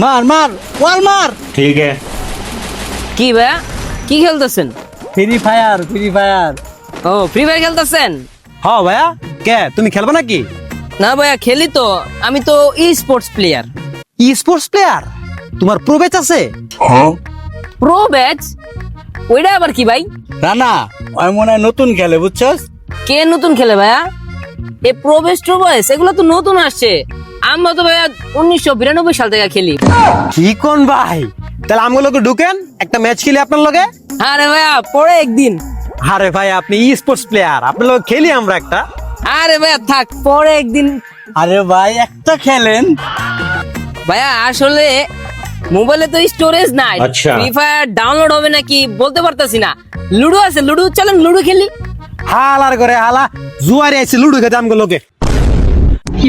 মার মার ওয়াল মার। ठीक है। কি ভাইয়া কি খেলতেছেন? Free fire free fire. ও ফ্রি ফায়ার খেলতেছেন? হ্যাঁ ভাইয়া, কে তুমি খেলবে নাকি? না ভাইয়া খেলি তো, আমি তো ই স্পোর্টস প্লেয়ার। ই স্পোর্টস প্লেয়ার? তোমার প্রো ব্যাচ আছে? Pro batch? ওইটা আবার কি ভাই? রানা ওই মনে হয় নতুন খেলে, বুঝছস? কে নতুন খেলে ভাইয়া? এ প্রো ব্যাচ ট্রো ব্যাচ এগুলো তো নতুন আসছে। আমরা তো ভাইয়া 1992 সাল থেকে খেলি। কি কোন ভাই, তাহলে আমগুলোকে ঢুকেন, একটা ম্যাচ খেলি আপনার লগে। আরে ভাইয়া পরে একদিন। আরে ভাই আপনি ই স্পোর্টস প্লেয়ার, আপনার লগে খেলি আমরা একটা। আরে ভাইয়া থাক, পরে একদিন। আরে ভাই একটা খেলেন। ভাইয়া আসলে মোবাইলে তো স্টোরেজ নাই, আচ্ছা। ফ্রি ফায়ার ডাউনলোড হবে নাকি বলতে পারতাছি না। লুডো আছে, লুডো চলেন লুডো খেলি। হালার করে হালা জুয়ারি আইছে লুডো খেতে আমগুলোকে। কি